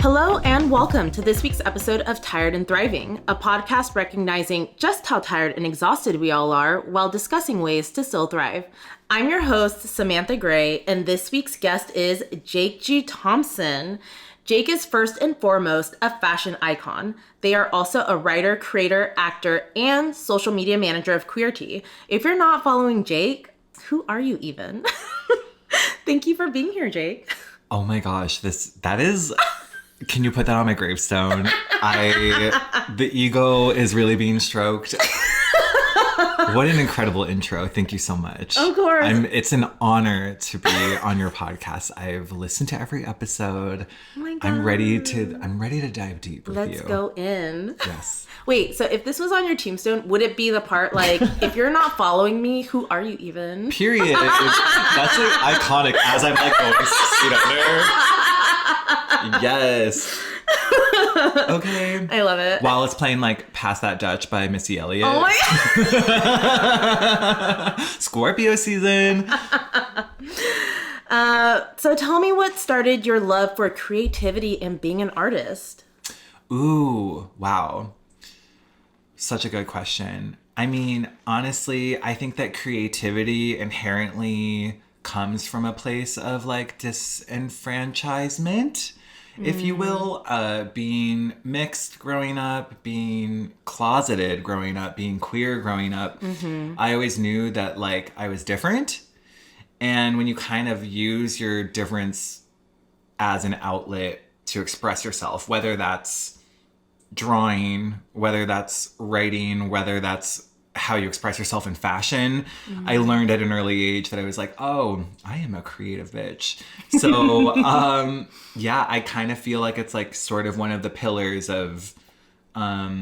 Hello and welcome to this week's episode of Tired and Thriving, a podcast recognizing just how tired and exhausted we all are while discussing ways to still thrive. I'm your host, Samantha Gray, and this week's guest is Jake G. Thompson. Jake is first and foremost a fashion icon. They are also a writer, creator, actor, and social media manager of Queer Tea. If you're not following Jake, who are you even? Thank you for being here, Jake. Oh my gosh, that is... Can you put that on my gravestone? The ego is really being stroked. What an incredible intro. Thank you so much. Of course. It's an honor to be on your podcast. I've listened to every episode. Oh my God. I'm ready to dive deep with you. Let's go in. Yes. Wait, so if this was on your tombstone, would it be the part like, if you're not following me, who are you even? Period. That's like iconic as I'm like going 6 feet under. Yes. Okay. I love it. While it's playing like Pass That Dutch by Missy Elliott. Oh my God. Scorpio season. So tell me what started your love for creativity and being an artist? Ooh, wow. Such a good question. I mean, honestly, I think that creativity inherently comes from a place of like disenfranchisement, if you will, being mixed growing up, being closeted growing up, being queer growing up. Mm-hmm. I always knew that like I was different. And when you kind of use your difference as an outlet to express yourself, whether that's drawing, whether that's writing, whether that's how you express yourself in fashion, mm-hmm. I learned at an early age that I was like, oh, I am a creative bitch. So, yeah, I kind of feel like it's like sort of one of the pillars of how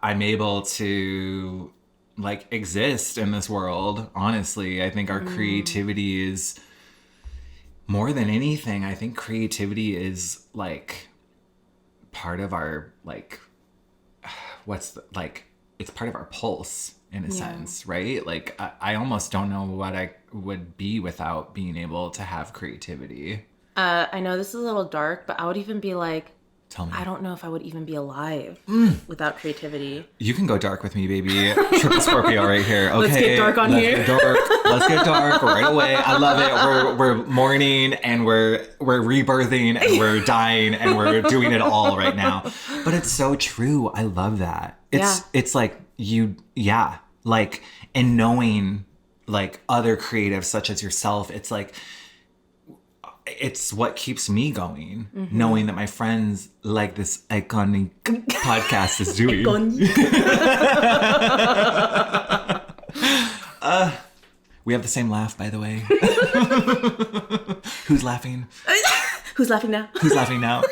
I'm able to like exist in this world. Honestly, I think our creativity is more than anything. I think creativity is like part of our like, it's part of our pulse in a sense, right? Like I almost don't know what I would be without being able to have creativity. I know this is a little dark, but I would even be like, tell me. I don't know if I would even be alive without creativity. You can go dark with me, baby. Triple Scorpio right here. Okay, let's get dark on here. Let's get dark right away. I love it. We're mourning and we're rebirthing and we're dying and we're doing it all right now. But it's so true. I love that. It's like like, and knowing like other creatives such as yourself, it's like, it's what keeps me going, knowing that my friends like this iconic podcast is doing. We have the same laugh, by the way. Who's laughing? Who's laughing now? Who's laughing now?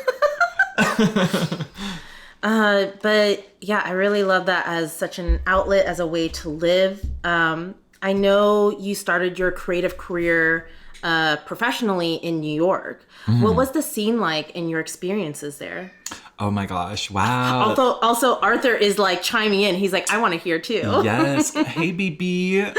But yeah, I really love that as such an outlet, as a way to live. I know you started your creative career professionally in New York. What was the scene like in your experiences there? Oh my gosh, wow. Also Arthur is like chiming in. He's like, I want to hear too. Yes. Hey, BB.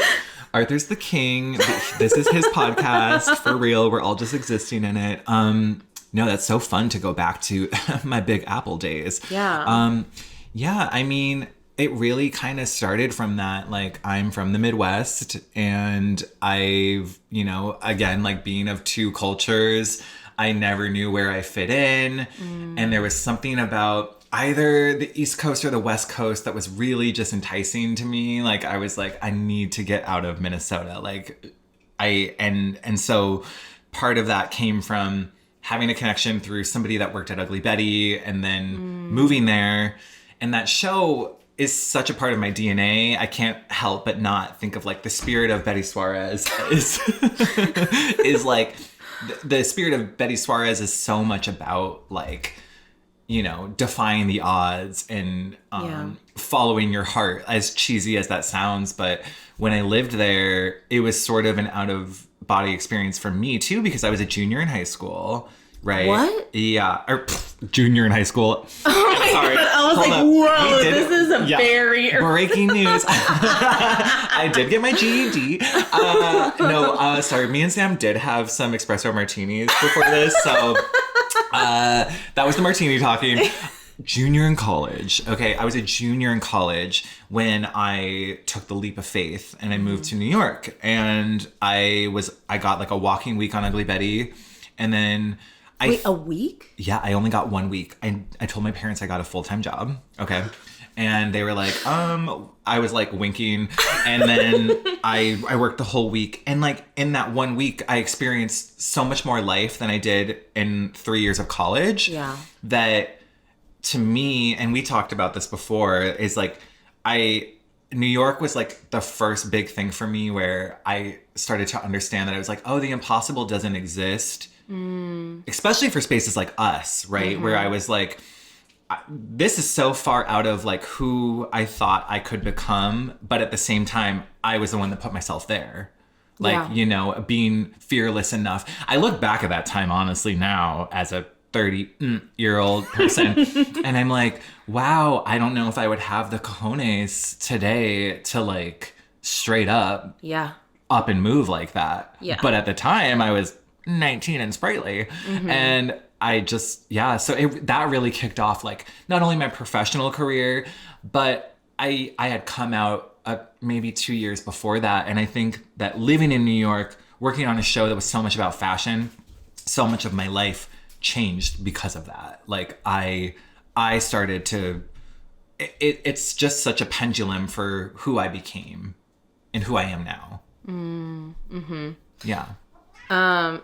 Arthur's the king. This is his podcast, for real. We're all just existing in it. No, that's so fun to go back to my Big Apple days. Yeah. Yeah, I mean, it really kind of started from that. Like, I'm from the Midwest and I've, again, like being of two cultures, I never knew where I fit in. And there was something about either the East Coast or the West Coast that was really just enticing to me. Like, I was like, I need to get out of Minnesota. Like, and so part of that came from having a connection through somebody that worked at Ugly Betty and then moving there. And that show is such a part of my DNA. I can't help but not think of like the spirit of Betty Suarez is like the spirit of Betty Suarez is so much about like, defying the odds and following your heart, as cheesy as that sounds. But when I lived there, it was sort of an out of body experience for me too, because I was a junior in high school. Right. What? Yeah. Or junior in high school. Oh my God. I was like, whoa, this is a very... Breaking news. I did get my GED. Sorry. Me and Sam did have some espresso martinis before this. So That was the martini talking. Junior in college. Okay, I was a junior in college when I took the leap of faith and I moved to New York. And I got like a walking week on Ugly Betty. And then Wait, a week? Yeah, I only got 1 week. I told my parents I got a full-time job. Okay. And they were like, I was like winking. And then I worked the whole week. And like in that 1 week, I experienced so much more life than I did in 3 years of college. Yeah. That to me, and we talked about this before, is like New York was like the first big thing for me where I started to understand that I was like, oh, the impossible doesn't exist. Especially for spaces like us, right? Where I was like, this is so far out of like who I thought I could become, but at the same time, I was the one that put myself there. Like, you know, being fearless enough. I look back at that time, honestly, now as a 30-year-old person, and I'm like, wow, I don't know if I would have the cojones today to like straight up up and move like that. Yeah. But at the time, I was 19 and sprightly. And I just, so that really kicked off like not only my professional career, but I had come out maybe 2 years before that. And I think that living in New York, working on a show that was so much about fashion, so much of my life changed because of that. Like I started to, it's just such a pendulum for who I became and who I am now. Yeah.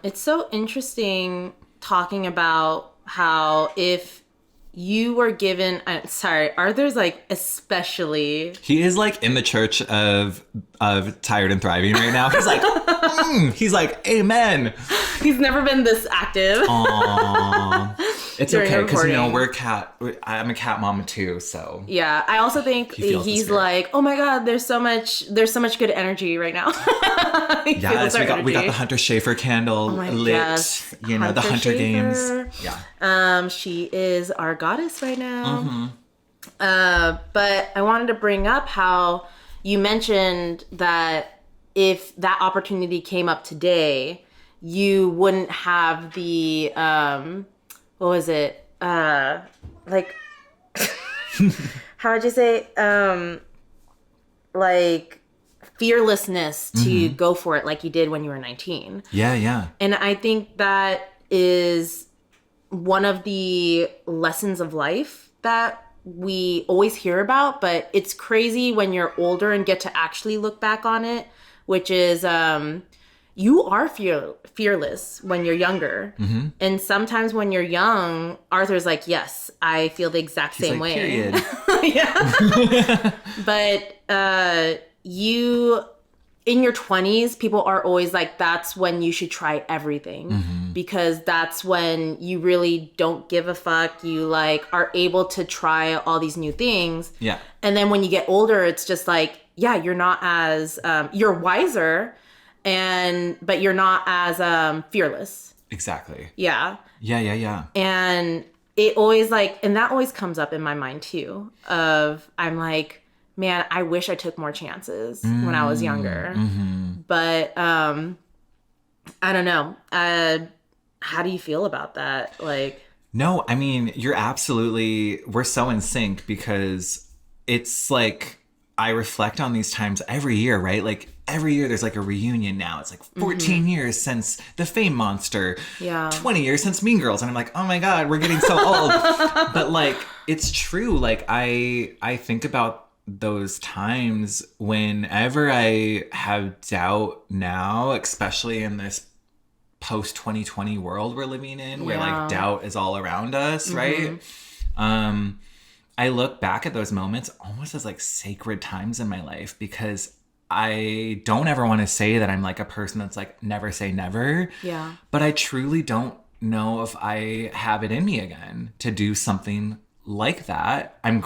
It's so interesting talking about how if you were given, Arthur's like especially. He is like in the church of Tired and Thriving right now. He's like, he's like, amen. He's never been this active. Aww. It's okay because you know I'm a cat mama too, so yeah. I also think he's like, oh my god, there's so much good energy right now. Yes, we got the Hunter Schafer candle lit. Yes. You know, the Hunter Games. Yeah. She is our goddess right now. But I wanted to bring up how you mentioned that if that opportunity came up today, you wouldn't have the what was it? Like how would you say? Like fearlessness to go for it like you did when you were 19. Yeah. And I think that is one of the lessons of life that we always hear about, but it's crazy when you're older and get to actually look back on it, which is you are fearless when you're younger. And sometimes when you're young, Arthur's like, yes, I feel the exact same way. Period. Yeah. But you, in your 20s, people are always like, that's when you should try everything because that's when you really don't give a fuck. You like are able to try all these new things. Yeah. And then when you get older, it's just like, yeah, you're not as, you're wiser but you're not as fearless. Exactly. Yeah. Yeah. And it always like, and that always comes up in my mind too, I'm like, man, I wish I took more chances when I was younger. But I don't know. How do you feel about that? Like, no, I mean, we're so in sync because it's like, I reflect on these times every year, right? Like every year there's like a reunion now. It's like 14 years since The Fame Monster. Yeah. 20 years since Mean Girls. And I'm like, oh my God, we're getting so old. But like, it's true. Like I think about those times whenever I have doubt now, especially in this post 2020 world we're living in, where like doubt is all around us, right? I look back at those moments almost as like sacred times in my life because I don't ever want to say that I'm like a person that's like never say never. Yeah. But I truly don't know if I have it in me again to do something like that. I'm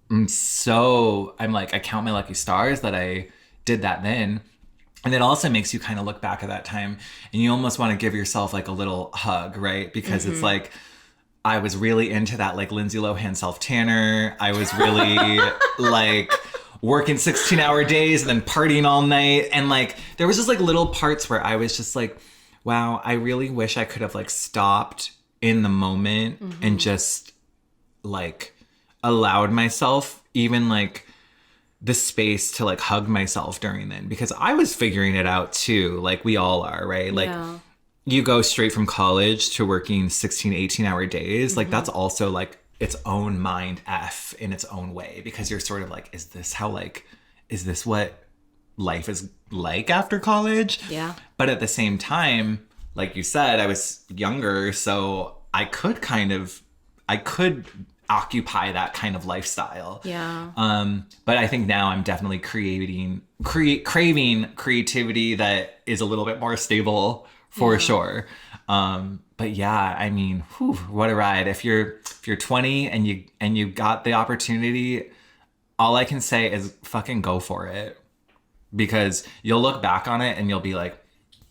like, I count my lucky stars that I did that then. And it also makes you kind of look back at that time and you almost want to give yourself like a little hug, right? Because it's like, I was really into that like Lindsay Lohan self-tanner. I was really like working 16-hour days and then partying all night. And like, there was just like little parts where I was just like, wow, I really wish I could have like stopped in the moment and just like allowed myself even like the space to like hug myself during then, because I was figuring it out too, like we all are, right? Like you go straight from college to working 16, 18-hour days. Like that's also like its own mind F in its own way, because you're sort of like, is this what life is like after college? Yeah. But at the same time, like you said, I was younger, so I could occupy that kind of lifestyle. Yeah. But I think now I'm definitely craving creativity that is a little bit more stable for sure. But yeah, I mean, whew, what a ride. If you're 20 and you got the opportunity, all I can say is fucking go for it. Because you'll look back on it and you'll be like,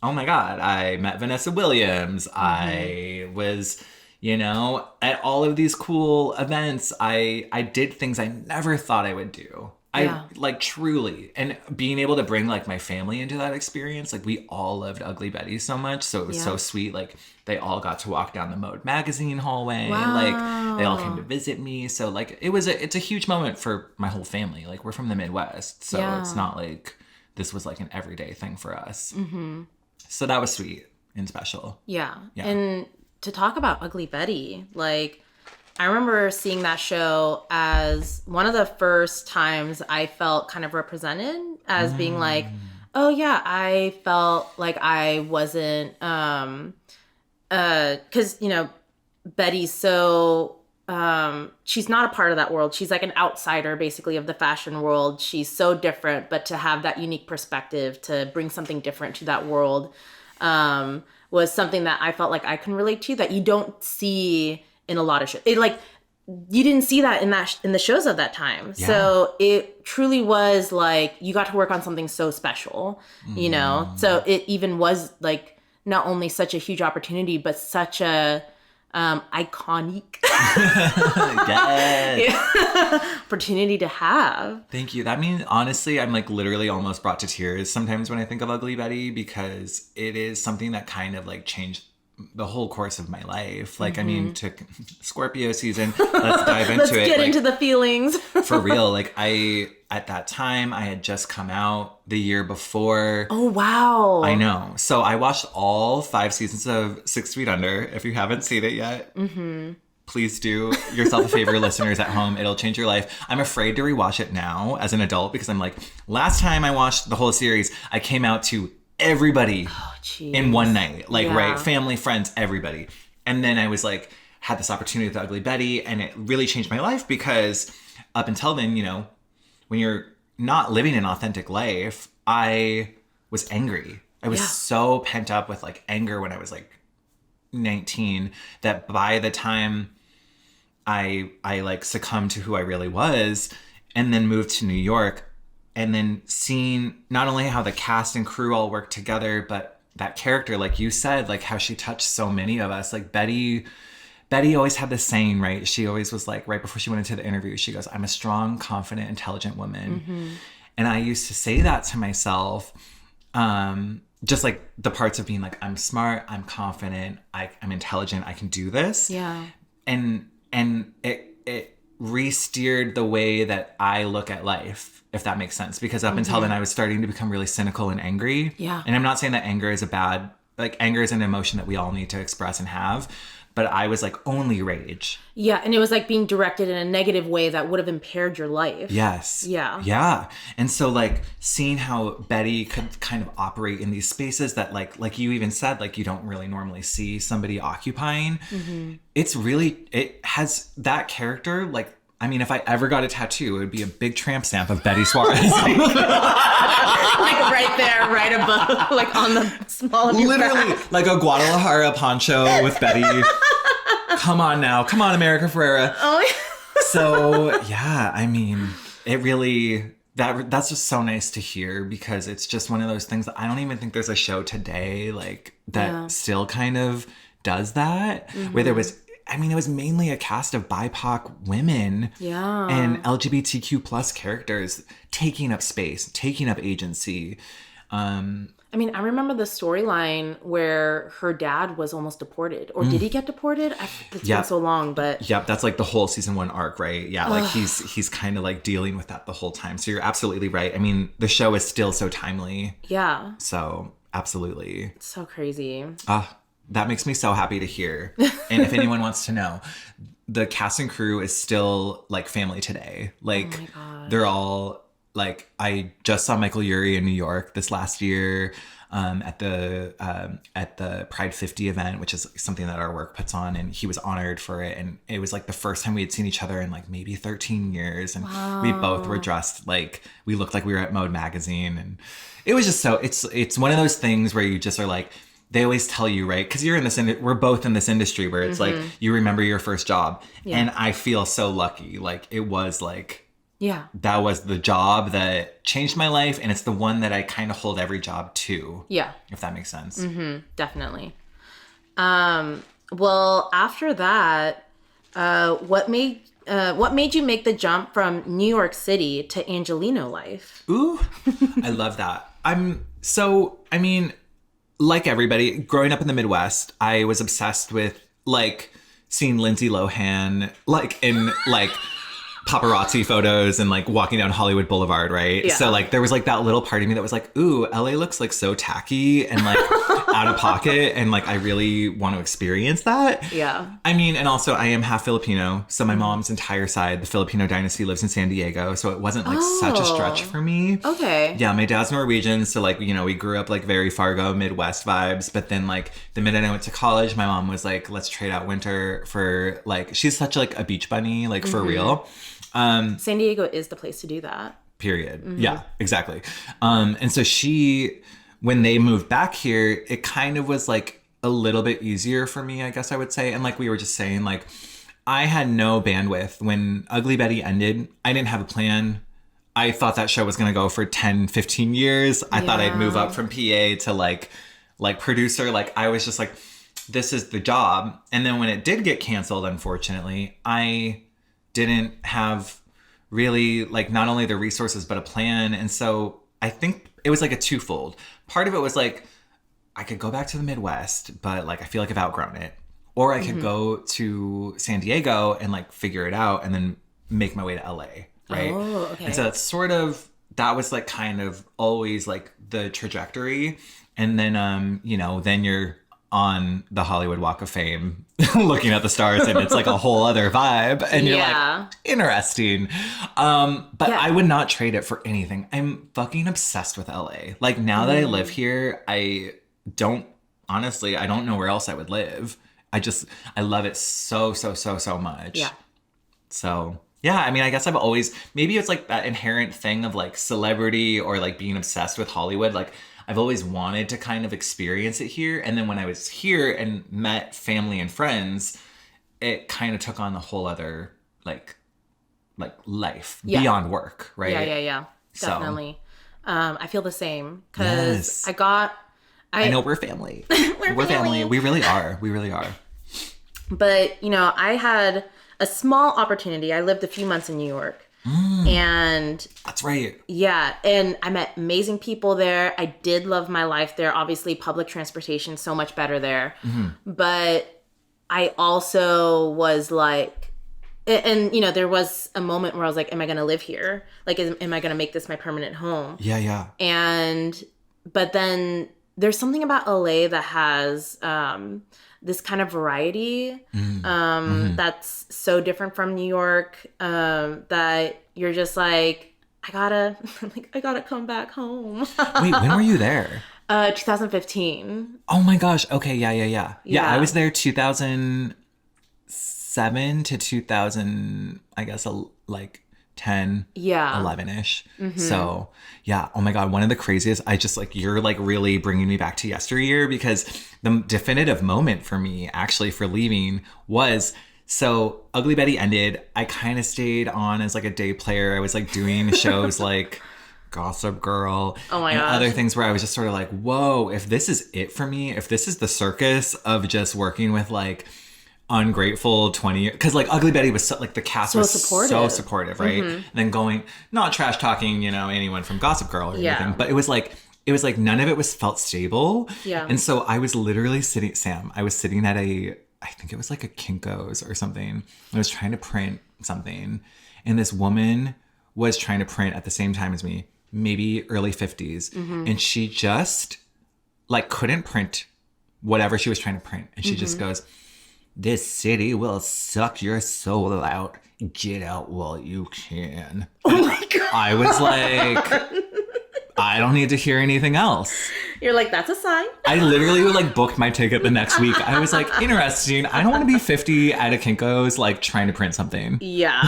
oh my God, I met Vanessa Williams. I was, at all of these cool events. I did things I never thought I would do. I like truly. And being able to bring like my family into that experience, like we all loved Ugly Betty so much. So it was so sweet. Like they all got to walk down the Mode magazine hallway. Wow. Like they all came to visit me. So like it's a huge moment for my whole family. Like we're from the Midwest. So it's not like this was like an everyday thing for us. So that was sweet and special. Yeah. And to talk about Ugly Betty, like I remember seeing that show as one of the first times I felt kind of represented as being like, oh yeah, I felt like I wasn't, cause Betty's so, she's not a part of that world. She's like an outsider basically of the fashion world. She's so different, but to have that unique perspective to bring something different to that world, was something that I felt like I can relate to that you don't see in a lot of shows. You didn't see that in the shows of that time. Yeah. So it truly was like you got to work on something so special, So it even was like not only such a huge opportunity, but such a iconic opportunity to have. Thank you. That means, honestly, I'm like literally almost brought to tears sometimes when I think of Ugly Betty, because it is something that kind of like changed the whole course of my life. Like, I mean, to Scorpio season, let's dive into let's get into the feelings. For real. Like at that time, I had just come out the year before. Oh, wow. I know. So I watched all 5 seasons of 6 Feet Under. If you haven't seen it yet, please do yourself a favor, listeners at home. It'll change your life. I'm afraid to rewatch it now as an adult because I'm like, last time I watched the whole series, I came out to everybody in one night. Right? Family, friends, everybody. And then I was like, had this opportunity with Ugly Betty, and it really changed my life because up until then, when you're not living an authentic life, I was angry. I was so pent up with like anger when I was like 19 that by the time I like succumbed to who I really was and then moved to New York and then seeing not only how the cast and crew all worked together, but that character, like you said, like how she touched so many of us. Like Betty always had this saying, right? She always was like, right before she went into the interview, she goes, I'm a strong, confident, intelligent woman. And I used to say that to myself, just like the parts of being like, I'm smart, I'm confident, I'm intelligent, I can do this. Yeah. And it re-steered the way that I look at life, if that makes sense. Because up until then, I was starting to become really cynical and angry. Yeah. And I'm not saying that anger is anger is an emotion that we all need to express and have. But I was like, only rage. Yeah, and it was like being directed in a negative way that would have impaired your life. Yes. Yeah. Yeah. And so like seeing how Betty could kind of operate in these spaces that like you even said, like you don't really normally see somebody occupying. It has that character. Like, I mean, if I ever got a tattoo, it would be a big tramp stamp of Betty Suarez. Like right there, right above, like on the small of your literally back. Like a Guadalajara poncho with Betty. Come on now. Come on, America Ferrera. Oh, yeah. So, yeah, I mean, it really, that's just so nice to hear because it's just one of those things that I don't even think there's a show today like that still kind of does that. Where there was, I mean, it was mainly a cast of BIPOC women and LGBTQ plus characters taking up space, taking up agency. I mean, I remember the storyline where her dad was almost deported. Or did he get deported? It's been so long, but... Yep, that's like the whole season 1 arc, right? Yeah, like he's kind of like dealing with that the whole time. So you're absolutely right. I mean, the show is still so timely. Yeah. So, absolutely. It's so crazy. That makes me so happy to hear. And if anyone wants to know, the cast and crew is still like family today. Like, oh my gosh. They're all... Like, I just saw Michael Urie in New York this last year at the Pride 50 event, which is something that our work puts on, and he was honored for it. And it was like the first time we had seen each other in like maybe 13 years, and we both were dressed like we looked like we were at Mode magazine, and it was just so it's one of those things where you just are like. They always tell you, right? Because you're in this, we're both in this industry where it's like you remember your first job, and I feel so lucky. Like it was like. Yeah. That was the job that changed my life, and it's the one that I kind of hold every job to. Yeah. If that makes sense. Mm-hmm. Definitely. Well, after that, what made you make the jump from New York City to Angelino life? Ooh, I love that. I mean, like everybody, growing up in the Midwest, I was obsessed with like seeing Lindsay Lohan like in like paparazzi photos and like walking down Hollywood Boulevard, right? Yeah. So like there was like that little part of me that was like, ooh, LA looks like so tacky and like out of pocket, and like I really want to experience that. Yeah. I mean, and also I am half Filipino, so my mom's entire side, the Filipino dynasty, lives in San Diego, so it wasn't like such a stretch for me. Okay. Yeah, my dad's Norwegian, so like, you know, we grew up like very Fargo, Midwest vibes, but then like the minute I went to college, my mom was like, let's trade out winter for like, she's such like a beach bunny, like for real. San Diego is the place to do that. Period. Mm-hmm. Yeah, exactly. And so when they moved back here, it kind of was like a little bit easier for me, I guess I would say. And like we were just saying, like I had no bandwidth when Ugly Betty ended. I didn't have a plan. I thought that show was going to go for 10, 15 years. I thought I'd move up from PA to like producer. Like I was just like, this is the job. And then when it did get canceled, unfortunately, I didn't have really like not only the resources but a plan, and so I think it was like a twofold. Part of it was like I could go back to the Midwest, but like I feel like I've outgrown it, or I could go to San Diego and like figure it out and then make my way to LA, right? Oh, okay. And so that's sort of that was like kind of always like the trajectory, and then you know, then you're on the Hollywood Walk of Fame looking at the stars, and it's like a whole other vibe, and you're like, interesting. But I would not trade it for anything. I'm fucking obsessed with LA. Like now that I live here, I don't know where else I would live. I love it so much. Yeah. So yeah, I mean, I guess I've always, maybe it's like that inherent thing of like celebrity or like being obsessed with Hollywood. Like I've always wanted to kind of experience it here. And then when I was here and met family and friends, it kind of took on a whole other like life beyond work, right? Yeah. So, definitely. I feel the same because I know we're family. we're family. We really are. But, you know, I had a small opportunity. I lived a few months in New York. And that's right. Yeah. And I met amazing people there. I did love my life there. Obviously, public transportation so much better there. Mm-hmm. But I also was like, and you know, there was a moment where I was like, am I going to live here? Like, am I going to make this my permanent home? Yeah. But then there's something about LA that has this kind of variety that's so different from New York that you're just like, I gotta come back home. Wait, when were you there? 2015. Oh my gosh. Okay. Yeah. I was there 2007 to 2000, I guess, like 10, 11-ish. Mm-hmm. So yeah. Oh my God. One of the craziest, you're like really bringing me back to yesteryear, because the definitive moment for me actually for leaving was, so Ugly Betty ended. I kind of stayed on as like a day player. I was like doing shows like Gossip Girl and other things where I was just sort of like, whoa, if this is it for me, if this is the circus of just working with like ungrateful 20 years, because like Ugly Betty was so, like the cast was so supportive, right? Mm-hmm. And then going, not trash talking, you know, anyone from Gossip Girl or anything, but it was like it was like none of it felt stable. Yeah. And so I was literally sitting at I think it was like a Kinko's or something. I was trying to print something. And this woman was trying to print at the same time as me, maybe early 50s. And she just like couldn't print whatever she was trying to print. And she just goes, "This city will suck your soul out. Get out while you can." Oh my God. I was like, I don't need to hear anything else. You're like, that's a sign. I literally like booked my ticket the next week. I was like, interesting. I don't want to be 50 at a Kinko's like trying to print something. Yeah.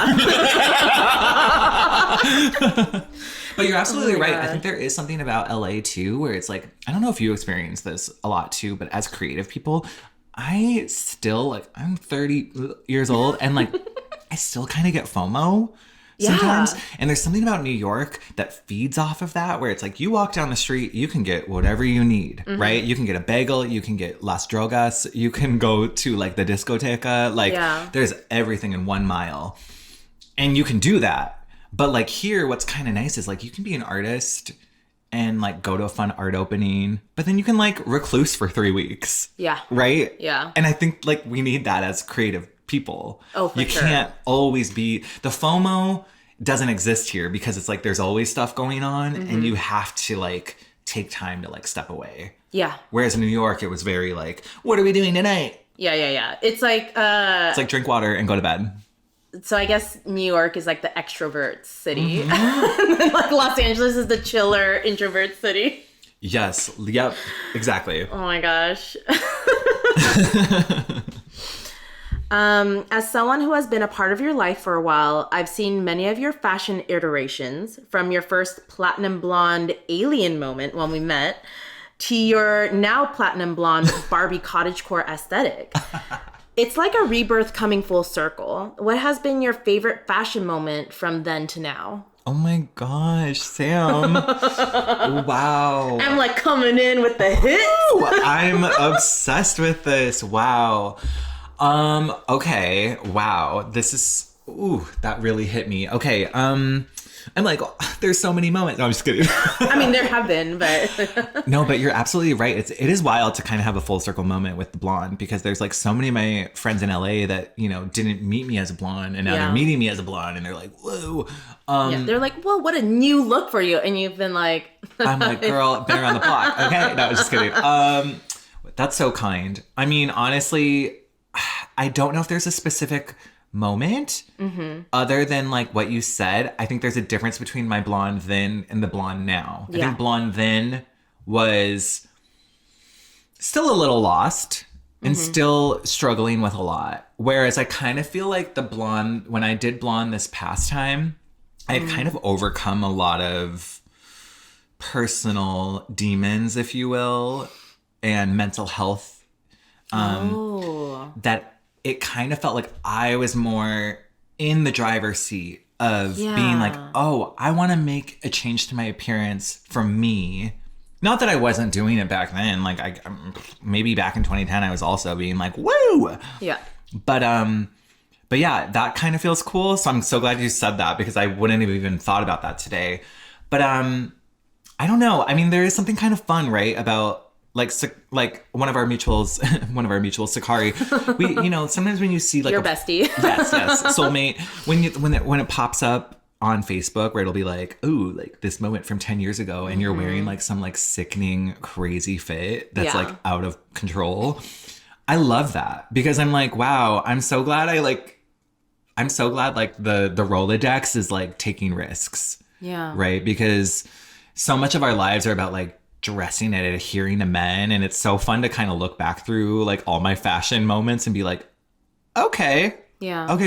But you're absolutely right. God. I think there is something about LA too, where it's like, I don't know if you experience this a lot too, but as creative people, I still like, I'm 30 years old and like, I still kind of get FOMO sometimes. Yeah. And there's something about New York that feeds off of that, where it's like you walk down the street, you can get whatever you need, right? You can get a bagel, you can get Las Drogas, you can go to like the discoteca, like there's everything in 1 mile. And you can do that. But like here, what's kind of nice is like you can be an artist and like go to a fun art opening, but then you can like recluse for 3 weeks. Yeah. Right? Yeah. And I think like we need that as creative people. Oh, for you sure. can't always be the FOMO doesn't exist here because it's like there's always stuff going on and you have to like take time to like step away. Yeah. Whereas in New York, it was very like, what are we doing tonight? Yeah. It's like It's like drink water and go to bed. so I guess New York is like the extrovert city. And then like Los Angeles is the chiller introvert city. Yes. Yep. Exactly. Oh my gosh. As someone who has been a part of your life for a while, I've seen many of your fashion iterations, from your first platinum blonde alien moment when we met to your now platinum blonde Barbie cottagecore aesthetic. It's like a rebirth coming full circle. What has been your favorite fashion moment from then to now? Oh my gosh, Sam. Wow. I'm like coming in with the hits. I'm obsessed with this. Wow. Okay. Wow. This is, that really hit me. Okay. I'm like, there's so many moments. No, I'm just kidding. I mean, there have been, but No, but you're absolutely right. It is wild to kind of have a full circle moment with the blonde, because there's like so many of my friends in LA that, you know, didn't meet me as a blonde and now they're meeting me as a blonde and they're like, whoa. they're like, well, what a new look for you. And you've been like, I'm like, girl, been around the block. Okay. No, I was just kidding. That's so kind. I mean, honestly, I don't know if there's a specific moment other than like what you said. I think there's a difference between my blonde then and the blonde now. I think blonde then was still a little lost and still struggling with a lot. Whereas I kind of feel like the blonde, when I did blonde this past time, I've kind of overcome a lot of personal demons, if you will, and mental health. That it kind of felt like I was more in the driver's seat of being like, oh, I want to make a change to my appearance for me. Not that I wasn't doing it back then. Like I maybe back in 2010, I was also being like, woo. yeah. But yeah, that kind of feels cool. So I'm so glad you said that, because I wouldn't have even thought about that today. But I don't know. I mean, there is something kind of fun, right, about like one of our mutuals, Sakari. We, you know, sometimes when you see like your bestie, yes, soulmate, when it pops up on Facebook, where it'll be like, ooh, like this moment from 10 years ago, and you're wearing like some like sickening crazy fit that's like out of control. I love that, because I'm like, wow, I'm so glad like the Rolodex is like taking risks. Yeah. Right? Because so much of our lives are about like dressing and adhering to men, and it's so fun to kind of look back through like all my fashion moments and be like, okay,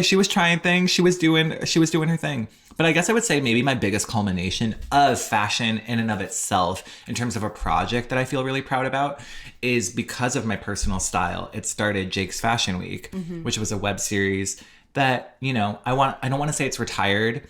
she was trying things, she was doing her thing. But I guess I would say maybe my biggest culmination of fashion in and of itself, in terms of a project that I feel really proud about, is because of my personal style. It started Jake's Fashion Week, which was a web series that, you know, I don't want to say it's retired.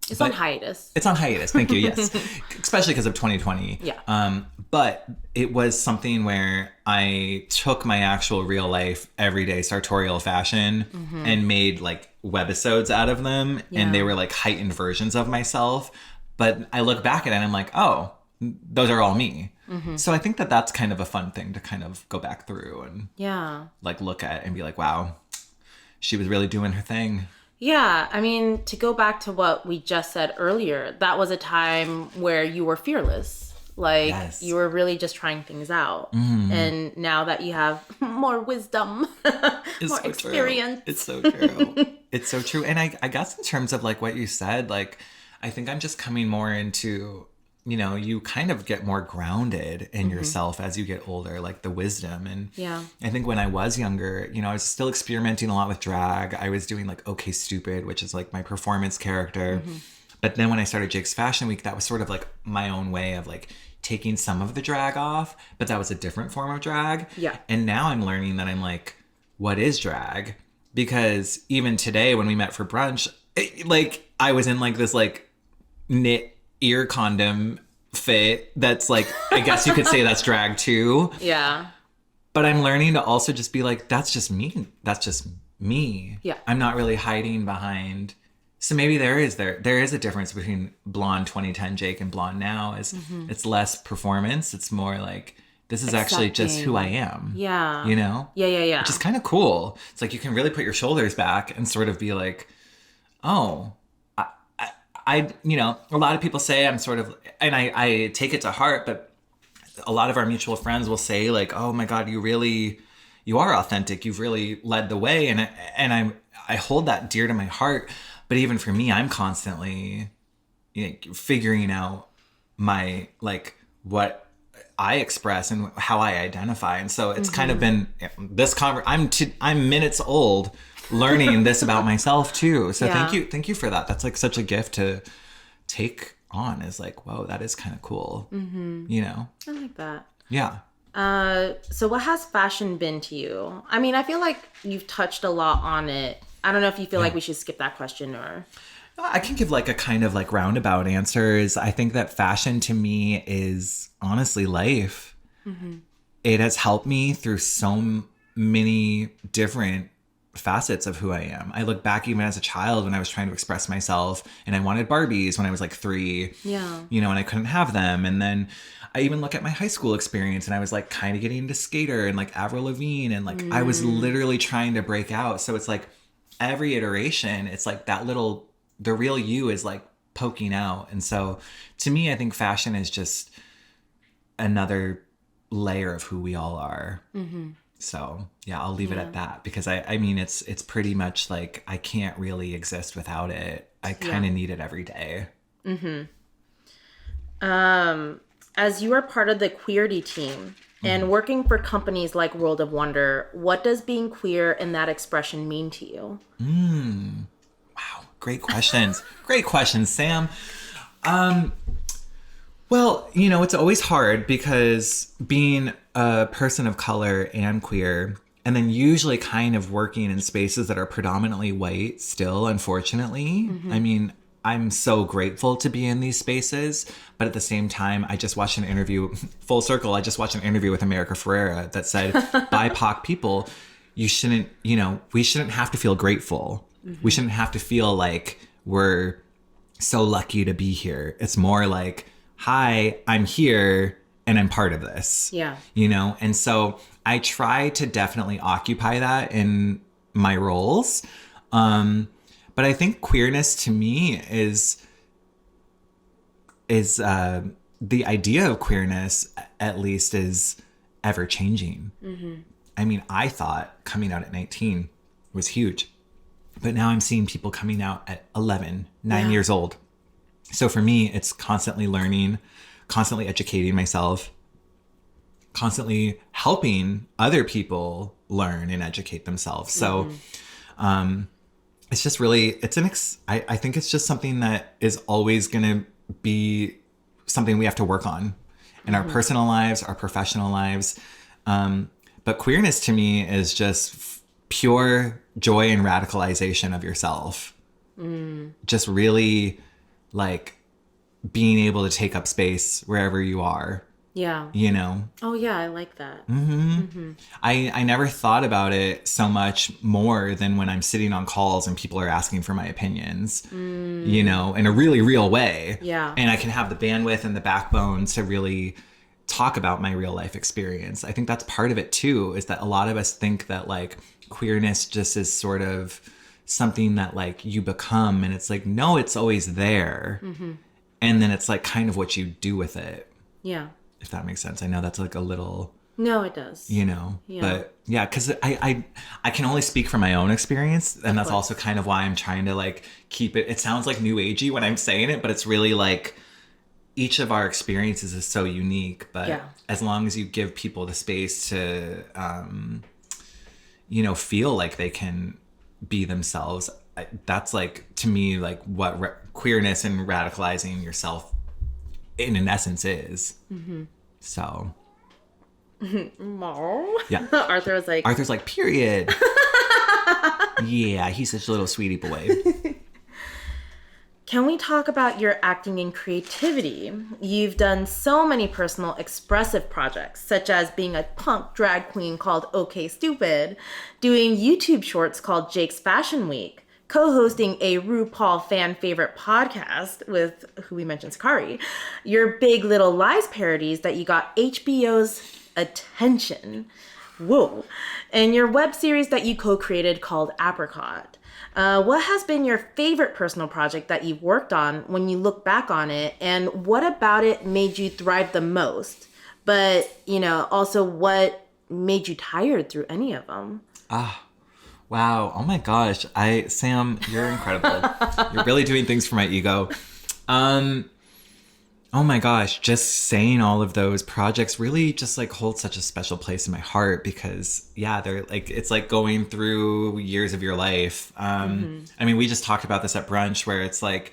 It's on hiatus. It's on hiatus. Thank you. Yes. Especially because of 2020. Yeah. But it was something where I took my actual real life, everyday sartorial fashion and made like webisodes out of them. Yeah. And they were like heightened versions of myself. But I look back at it and I'm like, oh, those are all me. So I think that that's kind of a fun thing to kind of go back through and like look at and be like, wow, she was really doing her thing. Yeah, I mean, to go back to what we just said earlier, that was a time where you were fearless. Like, you were really just trying things out. And now that you have more wisdom, more experience. It's so true. It's so true. And I guess in terms of like what you said, like, I think I'm just coming more into, you know, you kind of get more grounded in yourself as you get older, like the wisdom. And I think when I was younger, you know, I was still experimenting a lot with drag. I was doing like Okay Stupid, which is like my performance character. But then when I started Jake's Fashion Week, that was sort of like my own way of like taking some of the drag off, but that was a different form of drag. And now I'm learning that I'm like, what is drag? Because even today when we met for brunch, like I was in like this like knit ear condom fit that's like, I guess you could say that's drag too. But I'm learning to also just be like, that's just me. That's just me. I'm not really hiding behind. So maybe there is a difference between blonde 2010 Jake and blonde now. Is it's less performance. It's more like, this is actually just who I am. You know? Which is kind of cool. It's like you can really put your shoulders back and sort of be like, oh, I you know, a lot of people say I'm sort of, and I take it to heart, but a lot of our mutual friends will say like, oh my God, you are authentic. You've really led the way. And I hold that dear to my heart. But even for me, I'm constantly, you know, figuring out my, like, what I express and how I identify. And so it's kind of been this I'm minutes old learning this about myself too. So thank you for that. That's like such a gift to take on, is like, whoa, that is kind of cool. You know? I like that. Yeah. So what has fashion been to you? I mean, I feel like you've touched a lot on it. I don't know if you feel like we should skip that question or... I can give like a kind of like roundabout answers. I think that fashion to me is honestly life. It has helped me through so many different facets of who I am. I look back even as a child when I was trying to express myself and I wanted Barbies when I was like 3, you know, and I couldn't have them. And then I even look at my high school experience and I was like kind of getting into skater and like Avril Lavigne and like I was literally trying to break out. So it's like every iteration, it's like the real you is like poking out. And so to me, I think fashion is just another layer of who we all are. So yeah, I'll leave it at that, because I mean, it's pretty much like I can't really exist without it. I kind of need it every day. As you are part of the queerty team and working for companies like World of Wonder, what does being queer and that expression mean to you? Wow. Great questions. Great questions, Sam. Well, you know, it's always hard because being a person of color and queer, and then usually kind of working in spaces that are predominantly white still, unfortunately. I mean, I'm so grateful to be in these spaces, but at the same time, I just watched an interview, full circle, I just watched an interview with America Ferrera that said, BIPOC people, we shouldn't have to feel grateful. We shouldn't have to feel like we're so lucky to be here. It's more like, hi, I'm here and I'm part of this. You know? And so I try to definitely occupy that in my roles. But I think queerness to me is the idea of queerness, at least, is ever changing. I mean, I thought coming out at 19 was huge, but now I'm seeing people coming out at 11, 9 years old. So for me, it's constantly learning, constantly educating myself, constantly helping other people learn and educate themselves. So, it's just really, I think it's just something that is always going to be something we have to work on in our personal lives, our professional lives. But queerness to me is just pure joy and radicalization of yourself. Just really like being able to take up space wherever you are Yeah. You know? Oh, yeah, I like that. I never thought about it so much more than when I'm sitting on calls and people are asking for my opinions, you know, in a really real way. Yeah. And I can have the bandwidth and the backbone to really talk about my real life experience. I think that's part of it too, is that a lot of us think that like queerness just is sort of something that like you become, and it's like, no, it's always there. And then it's like kind of what you do with it. Yeah. If that makes sense. I know that's like a little... No, it does. You know, Yeah. But yeah, because I can only speak from my own experience, and that's also kind of why I'm trying to like keep it. It sounds like new agey when I'm saying it, but it's really like each of our experiences is so unique. But as long as you give people the space to, you know, feel like they can be themselves, that's like, to me, like what queerness and radicalizing yourself in essence is. So. Yeah. Arthur's like, period. Yeah, he's such a little sweetie boy. Can we talk about your acting and creativity? You've done so many personal expressive projects, such as being a punk drag queen called OK Stupid, doing YouTube shorts called Jake's Fashion Week, co-hosting a RuPaul fan favorite podcast with who we mentioned, Sakari, your Big Little Lies parodies that you got HBO's attention. Whoa. And your web series that you co-created called Apricot. What has been your favorite personal project that you've worked on when you look back on it? And what about it made you thrive the most? But, you know, also what made you tired through any of them? Wow. Oh my gosh. Sam, you're incredible. You're really doing things for my ego. Oh my gosh. Just saying all of those projects really just like hold such a special place in my heart because they're like, it's like going through years of your life. I mean, we just talked about this at brunch where it's like,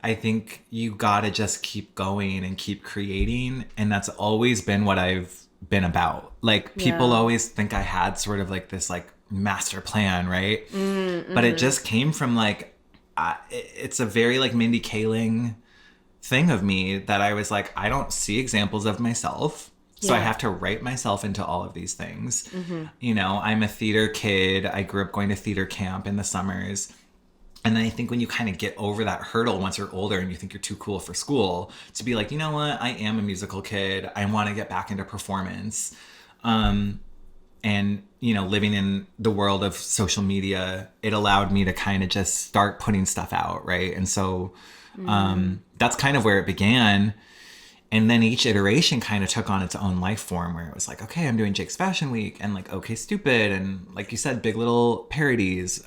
I think you gotta just keep going and keep creating. And that's always been what I've been about. Like people always think I had sort of like this like master plan, right? But it just came from like it's a very like Mindy Kaling thing of me that I was like, I don't see examples of myself, so I have to write myself into all of these things. You know, I'm a theater kid. I grew up going to theater camp in the summers. And then I think when you kind of get over that hurdle once you're older and you think you're too cool for school, to be like, you know what, I am a musical kid. I want to get back into performance. And, you know, living in the world of social media, it allowed me to kind of just start putting stuff out, right? And so that's kind of where it began. And then each iteration kind of took on its own life form where it was like, okay, I'm doing Jake's Fashion Week and like, okay, Stupid. And like you said, Big Little parodies.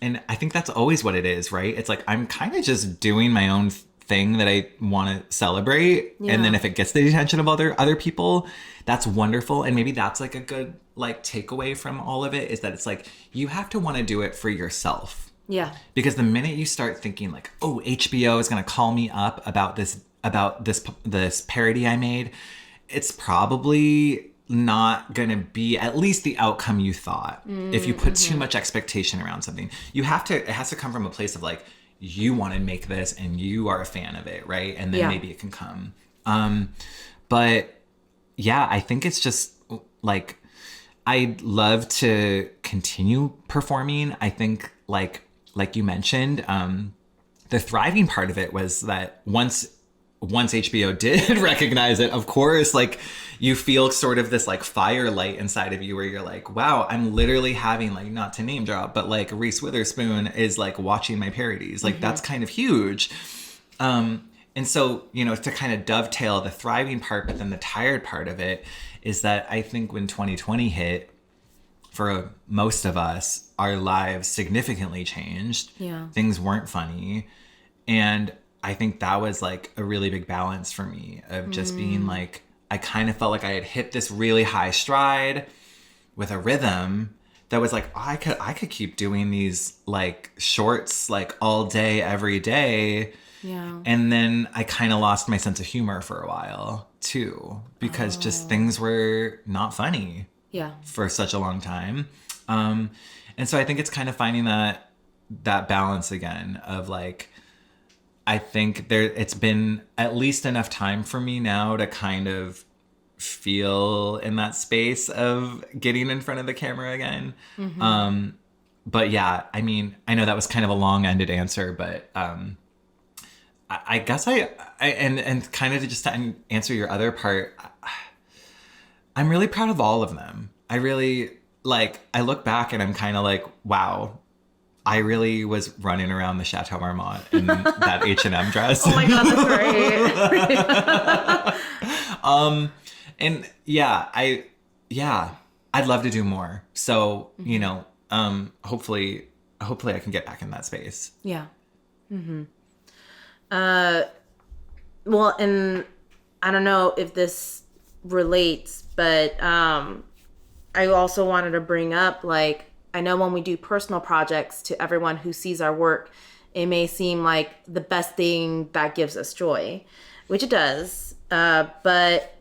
And I think that's always what it is, right? It's like, I'm kind of just doing my own thing that I want to celebrate. And then if it gets the attention of other people, that's wonderful. And maybe that's like a good like takeaway from all of it is that it's like, you have to want to do it for yourself. Yeah. Because the minute you start thinking like, oh, HBO is going to call me up about this parody I made, it's probably not going to be at least the outcome you thought. If you put too much expectation around something, it has to come from a place of like, you want to make this and you are a fan of it, right? And then maybe it can come. But yeah, I think it's just like, I'd love to continue performing. I think like you mentioned, the thriving part of it was that once HBO did recognize it, of course, like you feel sort of this like fire light inside of you where you're like, wow, I'm literally having like, not to name drop, but like Reese Witherspoon is like watching my parodies. Like that's kind of huge. And so, you know, to kind of dovetail the thriving part, but then the tired part of it is that I think when 2020 hit, for most of us, our lives significantly changed. Yeah. Things weren't funny. And I think that was like a really big balance for me of just being like, I kind of felt like I had hit this really high stride with a rhythm that was like, oh, I could keep doing these like shorts like all day, every day. Yeah. And then I kind of lost my sense of humor for a while too, because just things were not funny. Yeah. For such a long time. And so I think it's kind of finding that balance again of like, I think it's been at least enough time for me now to kind of feel in that space of getting in front of the camera again. But yeah, I mean, I know that was kind of a long-ended answer, but I guess and kind of just to answer your other part, I'm really proud of all of them. I really, like, I look back and I'm kind of like, wow, I really was running around the Chateau Marmont in that H&M dress. Oh my God, that's great. And I'd love to do more. So, you know, hopefully I can get back in that space. Yeah. Well, and I don't know if this relates, but I also wanted to bring up, like, I know when we do personal projects, to everyone who sees our work, it may seem like the best thing that gives us joy, which it does. But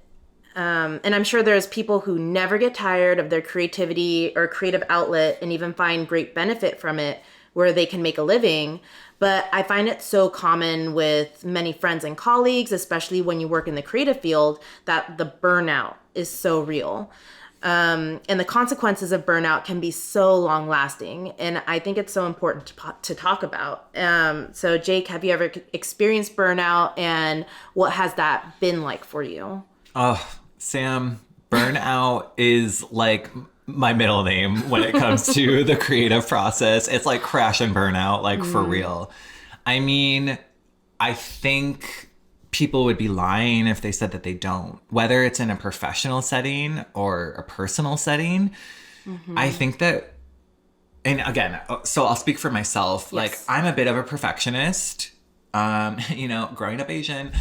I'm sure there's people who never get tired of their creativity or creative outlet and even find great benefit from it where they can make a living. But I find it so common with many friends and colleagues, especially when you work in the creative field, that the burnout is so real. And the consequences of burnout can be so long lasting. And I think it's so important to talk about. So Jake, have you ever experienced burnout, and what has that been like for you? Oh, Sam, burnout is like my middle name when it comes to the creative process. It's like crash and burnout, like for real. I mean, I think people would be lying if they said that they don't, whether it's in a professional setting or a personal setting. I think that, and again, so I'll speak for myself. Yes. Like, I'm a bit of a perfectionist, you know, growing up Asian.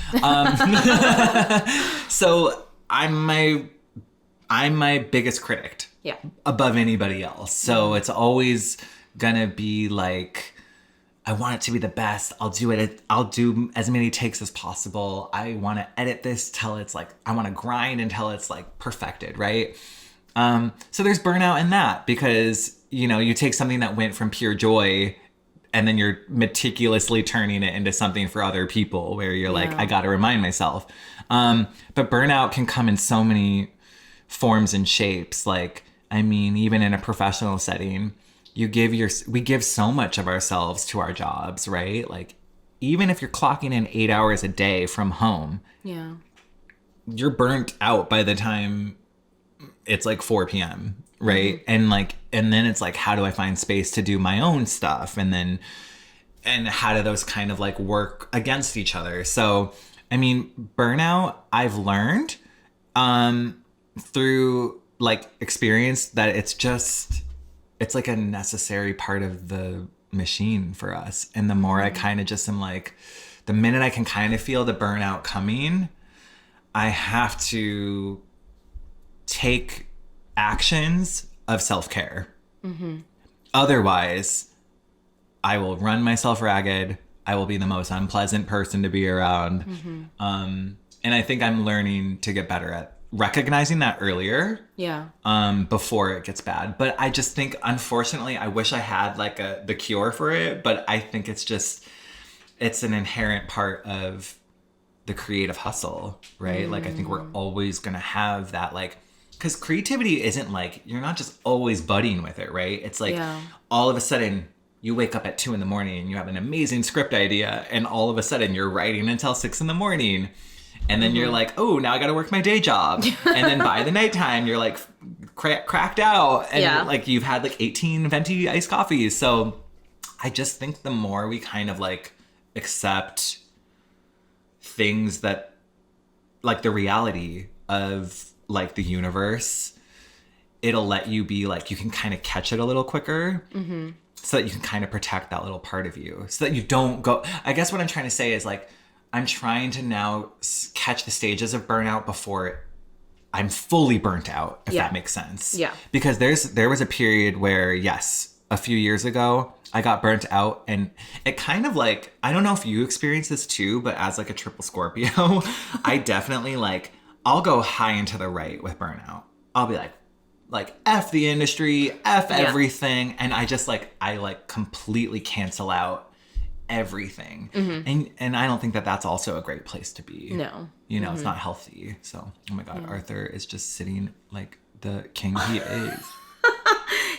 So I'm my biggest critic. Yeah. Above anybody else. So it's always gonna be like, I want it to be the best. I'll do as many takes as possible. I want to edit this till it's like, I want to grind until it's like perfected, right? So there's burnout in that, because, you know, you take something that went from pure joy and then you're meticulously turning it into something for other people where you're like, I got to remind myself. But burnout can come in so many forms and shapes. Like, I mean, even in a professional setting, we give so much of ourselves to our jobs, right? Like, even if you're clocking in 8 hours a day from home, you're burnt out by the time it's like 4 p.m., right? And then it's like, how do I find space to do my own stuff? And how do those kind of like work against each other? So, I mean, burnout, I've learned through like experience that it's like a necessary part of the machine for us. And the more I kind of just am like, the minute I can kind of feel the burnout coming, I have to take actions of self-care. Otherwise, I will run myself ragged. I will be the most unpleasant person to be around. And I think I'm learning to get better at recognizing that earlier, before it gets bad. But I just think, unfortunately, I wish I had like the cure for it, but I think it's an inherent part of the creative hustle, right? Like, I think we're always gonna have that, like, because creativity isn't like, you're not just always budding with it, right? It's like, all of a sudden you wake up at 2 a.m. and you have an amazing script idea, and all of a sudden you're writing until 6 a.m. And then you're like, oh, now I got to work my day job. And then by the nighttime, you're like cracked out. And like, you've had like 18 venti iced coffees. So I just think the more we kind of like accept things that, like, the reality of like the universe, it'll let you be like, you can kind of catch it a little quicker. So that you can kind of protect that little part of you. So that you don't go, I guess what I'm trying to say is like, I'm trying to now catch the stages of burnout before I'm fully burnt out, if that makes sense. Yeah. Because there was a period where, yes, a few years ago, I got burnt out, and it kind of like, I don't know if you experience this too, but as like a triple Scorpio, I definitely like, I'll go high into the right with burnout. I'll be like F the industry, F everything. And I just like, I like completely cancel out everything. And I don't think that that's also a great place to be. No. You know, it's not healthy. So, oh my God, Arthur is just sitting like the king he is.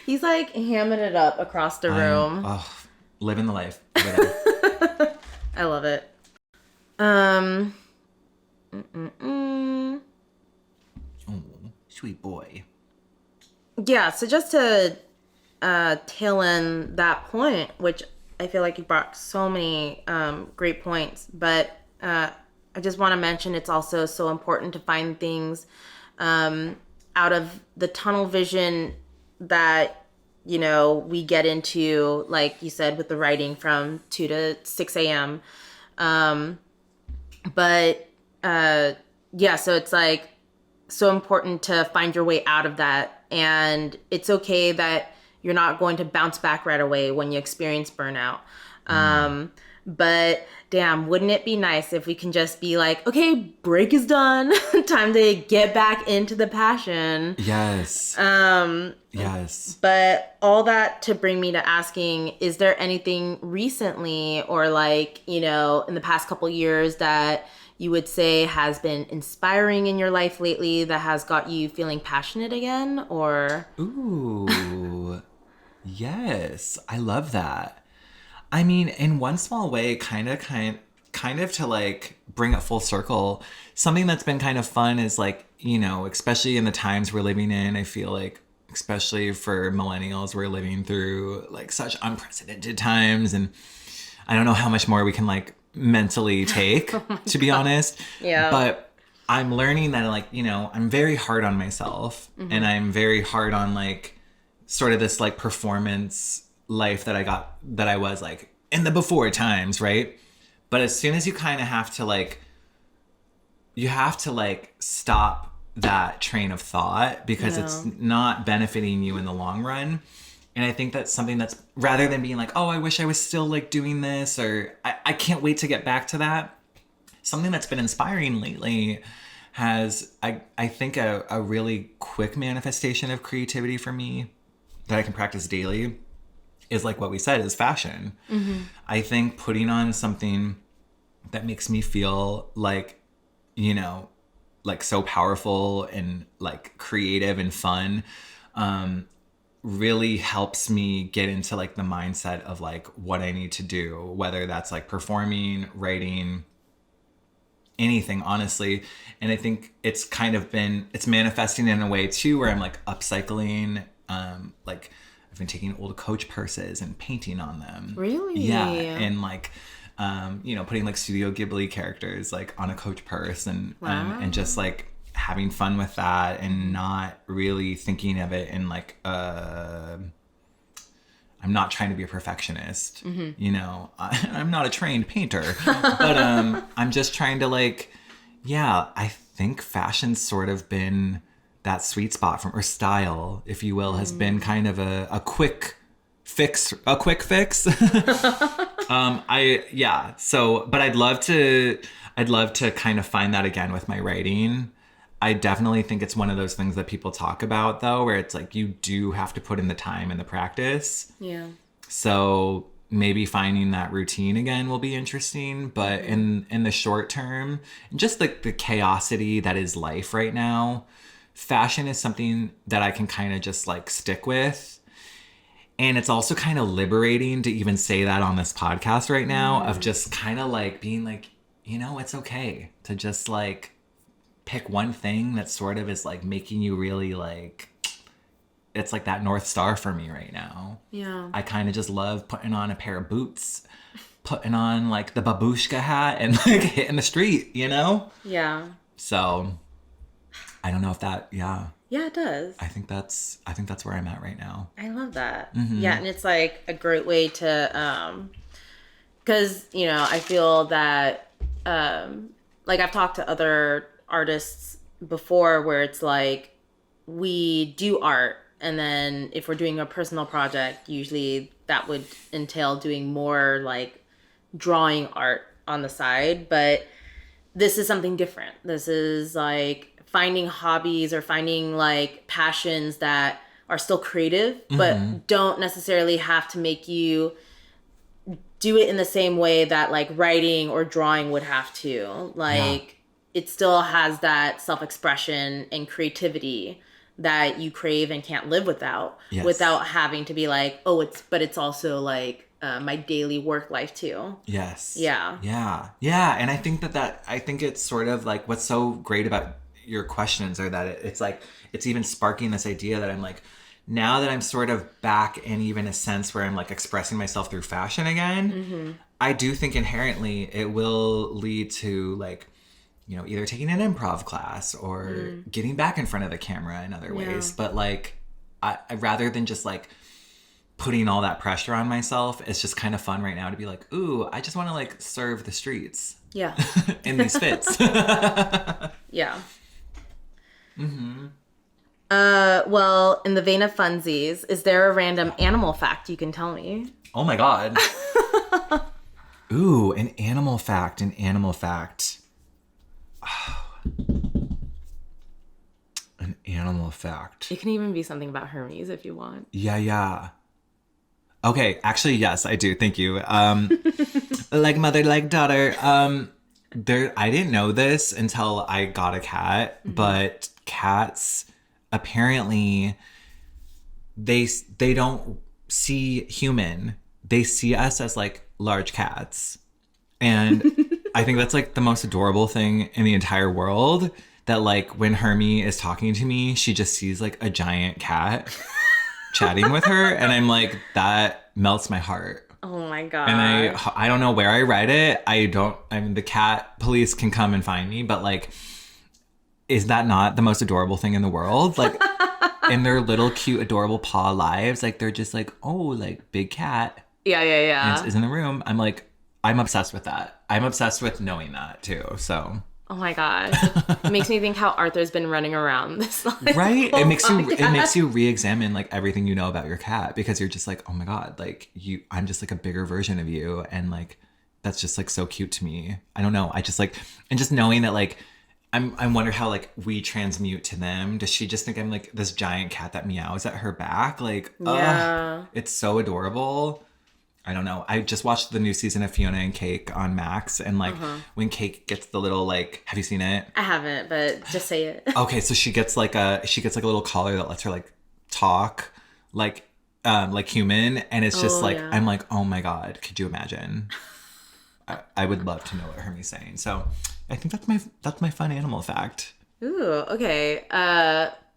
He's like hamming it up across the room. Living the life. Living. I love it. Oh, sweet boy. Yeah, so just to tail in that point, which I feel like you brought so many great points, but I just want to mention it's also so important to find things out of the tunnel vision that, you know, we get into, like you said, with the writing from 2 to 6 a.m. But yeah, so it's like so important to find your way out of that. And it's okay that you're not going to bounce back right away when you experience burnout. But damn, wouldn't it be nice if we can just be like, okay, break is done. Time to get back into the passion. Yes. Yes. But all that to bring me to asking, is there anything recently or like, you know, in the past couple years that you would say has been inspiring in your life lately that has got you feeling passionate again? Or ooh, yes, I love that. I mean, in one small way, kind of to like bring it full circle, something that's been kind of fun is like, you know, especially in the times we're living in, I feel like, especially for millennials, we're living through like such unprecedented times, and I don't know how much more we can like mentally take, to be honest. Yeah. But I'm learning that, like, you know, I'm very hard on myself, and I'm very hard on like sort of this like performance life that I was like in the before times, right? But as soon as you kind of have to like, you have to like stop that train of thought because it's not benefiting you in the long run. And I think that's something that's, rather than being like, oh, I wish I was still like doing this, or I can't wait to get back to that. Something that's been inspiring lately has, I think a really quick manifestation of creativity for me that I can practice daily is like what we said, is fashion. I think putting on something that makes me feel like, you know, like so powerful and like creative and fun, really helps me get into like the mindset of like what I need to do, whether that's like performing, writing, anything, honestly. And I think it's kind of been, it's manifesting in a way too, where I'm like upcycling, like I've been taking old Coach purses and painting on them. Really? Yeah. And like, you know, putting like Studio Ghibli characters like on a Coach purse and just like having fun with that and not really thinking of it in like, I'm not trying to be a perfectionist, you know, I'm not a trained painter, but I'm just trying to like, yeah, I think fashion's sort of been that sweet spot from, or style, if you will, has been kind of a quick fix. But I'd love to kind of find that again with my writing. I definitely think it's one of those things that people talk about though, where it's like, you do have to put in the time and the practice. Yeah. So maybe finding that routine again will be interesting, but in the short term, just like the chaosity that is life right now, fashion is something that I can kind of just like stick with. And it's also kind of liberating to even say that on this podcast right now, of just kind of like being like, you know, it's okay to just like pick one thing that sort of is like making you really like, it's like that North Star for me right now. Yeah. I kind of just love putting on a pair of boots, putting on like the babushka hat and like hitting the street, you know? Yeah. So I don't know if that, Yeah, it does. I think that's where I'm at right now. I love that. Yeah, and it's like a great way to, because, you know, I feel that, like I've talked to other artists before where it's like we do art, and then if we're doing a personal project, usually that would entail doing more like drawing art on the side. But this is something different. This is like finding hobbies or finding like passions that are still creative, but don't necessarily have to make you do it in the same way that like writing or drawing would have to. Like it still has that self-expression and creativity that you crave and can't live without, without having to be like, oh, it's also like my daily work life too. Yes. Yeah. Yeah. Yeah. And I think I think it's sort of like what's so great about your questions are that it's like, it's even sparking this idea that I'm like, now that I'm sort of back in even a sense where I'm like expressing myself through fashion again, I do think inherently it will lead to like, you know, either taking an improv class or getting back in front of the camera in other ways. But like, I rather than just like putting all that pressure on myself, it's just kind of fun right now to be like, ooh, I just want to like serve the streets. Yeah. In these fits. Yeah. Well, in the vein of funsies, is there a random animal fact you can tell me? Oh my God. Ooh, an animal fact. Oh. An animal fact. It can even be something about Hermes if you want. Yeah. Okay, actually, yes, I do. Thank you. Like mother, like daughter. I didn't know this until I got a cat, but cats apparently they don't see human. They see us as like large cats. And I think that's like the most adorable thing in the entire world, that like when Hermie is talking to me, she just sees like a giant cat chatting with her, and I'm like, that melts my heart. Oh my God. And I don't know where I read it. I mean, the cat police can come and find me, but like, is that not the most adorable thing in the world? Like, in their little cute adorable paw lives, like they're just like, oh, like big cat. Yeah. Is in the room. I'm like, I'm obsessed with that. I'm obsessed with knowing that too. So. Oh my God. It makes me think how Arthur's been running around this like, right? It makes you re-examine like everything you know about your cat, because you're just like, oh my God, like I'm just like a bigger version of you, and like that's just like so cute to me. I don't know. I just like, and just knowing that like I wonder how like we transmute to them. Does she just think I'm like this giant cat that meows at her back? Like, it's so adorable. I don't know. I just watched the new season of Fiona and Cake on Max, and like when Cake gets the little like, have you seen it? I haven't, but just say it. Okay, so she gets like a little collar that lets her like talk like human, and it's just like I'm like, oh my God, could you imagine? I would love to know what Hermie's saying. So I think that's my fun animal fact. Ooh, okay.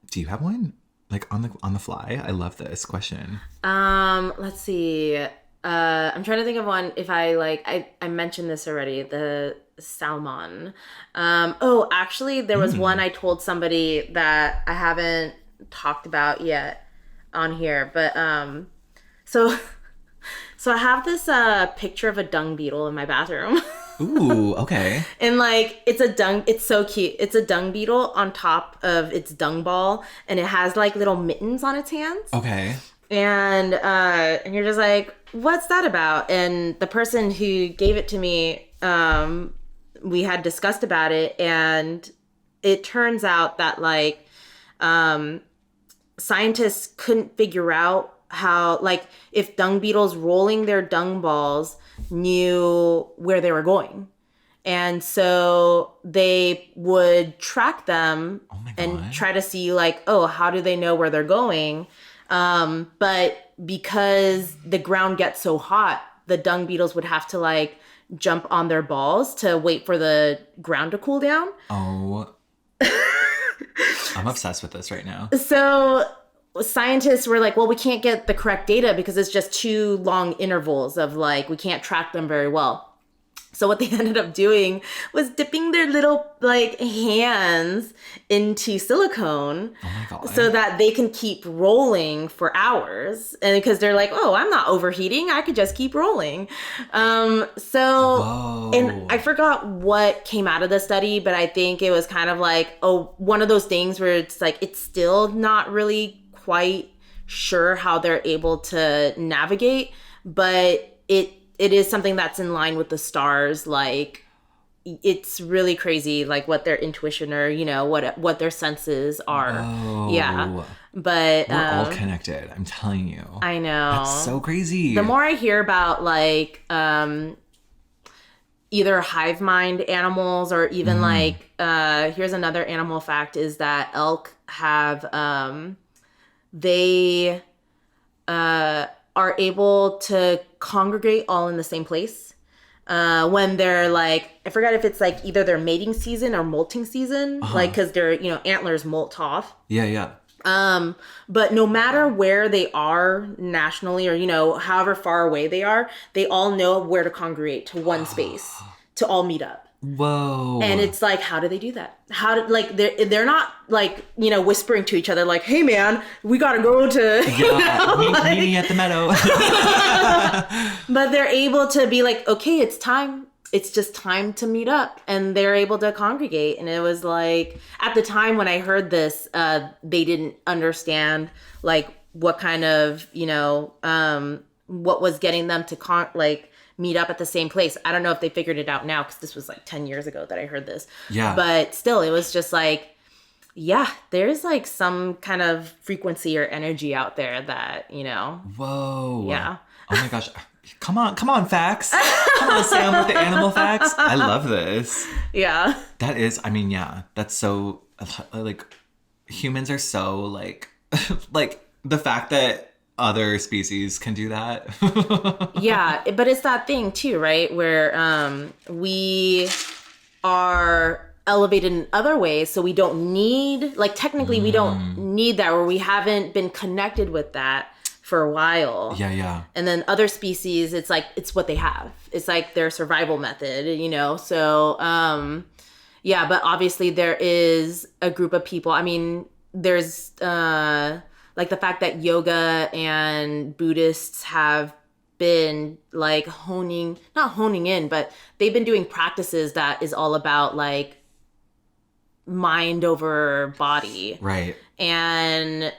Do you have one like on the fly? I love this question. Let's see. I'm trying to think of one. If I mentioned this already, the salmon. Actually there was one I told somebody that I haven't talked about yet on here, but so I have this picture of a dung beetle in my bathroom. Ooh, okay. And like it's so cute. It's a dung beetle on top of its dung ball, and it has like little mittens on its hands. Okay. And you're just like, what's that about? And the person who gave it to me, we had discussed about it, and it turns out that like scientists couldn't figure out how, like, if dung beetles rolling their dung balls knew where they were going. And so they would track them and try to see like, oh, how do they know where they're going? But because the ground gets so hot, the dung beetles would have to like jump on their balls to wait for the ground to cool down. Oh, I'm obsessed with this right now. So scientists were like, well, we can't get the correct data because it's just too long intervals of like, we can't track them very well. So what they ended up doing was dipping their little like hands into silicone so that they can keep rolling for hours. And because they're like, oh, I'm not overheating, I could just keep rolling. And I forgot what came out of the study, but I think it was kind of like, one of those things where it's like, it's still not really quite sure how they're able to navigate, but it is something that's in line with the stars. Like, it's really crazy, like what their intuition or, you know, what their senses are. Oh. Yeah. But we're all connected. I'm telling you. I know. That's so crazy. The more I hear about like either hive mind animals or even like here's another animal fact is that elk have they are able to congregate all in the same place when they're like, I forgot if it's like either their mating season or molting season, like because their antlers molt off. Yeah. But no matter where they are nationally or however far away they all know where to congregate to one space to all meet up. Whoa. And it's like, how do they do that? How do like they're not like whispering to each other like, hey man, we gotta go to meet me at the meadow. But they're able to be like, okay, it's time. It's just time to meet up, and they're able to congregate. And it was like, at the time when I heard this, they didn't understand like what kind of what was getting them to meet up at the same place. I don't know if they figured it out now because this was like 10 years ago that I heard this. Yeah. But still, it was just like, yeah, there's like some kind of frequency or energy out there that, Whoa. Yeah. Oh my gosh. Come on, facts. Come on, Sam, with the animal facts. I love this. Yeah. That is, yeah, that's so, like, humans are so, like, like, the fact that other species can do that. Yeah, but it's that thing, too, right? Where we are elevated in other ways, so we don't need, like, technically we don't need that, or we haven't been connected with that for a while. Yeah. And then other species, it's like, it's what they have. It's like their survival method, So, yeah, but obviously there is a group of people. I mean, there's like the fact that yoga and Buddhists have been like not honing in, but they've been doing practices that is all about like mind over body. Right. And,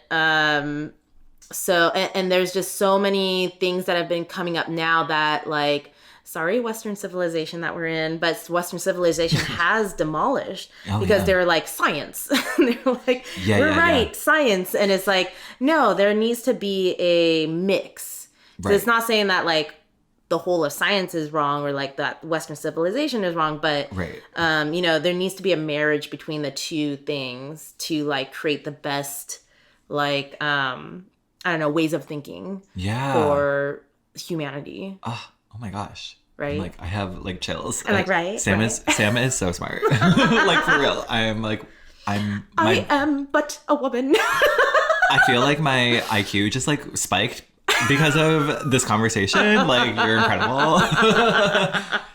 so, and there's just so many things that have been coming up now that like, sorry, Western civilization that we're in, but Western civilization has demolished because they're like, science. They're like, we're right, science. And it's like, no, there needs to be a mix. So it's not saying that like the whole of science is wrong or like that Western civilization is wrong, but, there needs to be a marriage between the two things to like create the best, like, I don't know, ways of thinking for humanity. Oh my gosh. Right? Like, I have like chills. I'm like, right? Sam is so smart. Like, for real. I am but a woman. I feel like my IQ just like spiked because of this conversation. Like, you're incredible.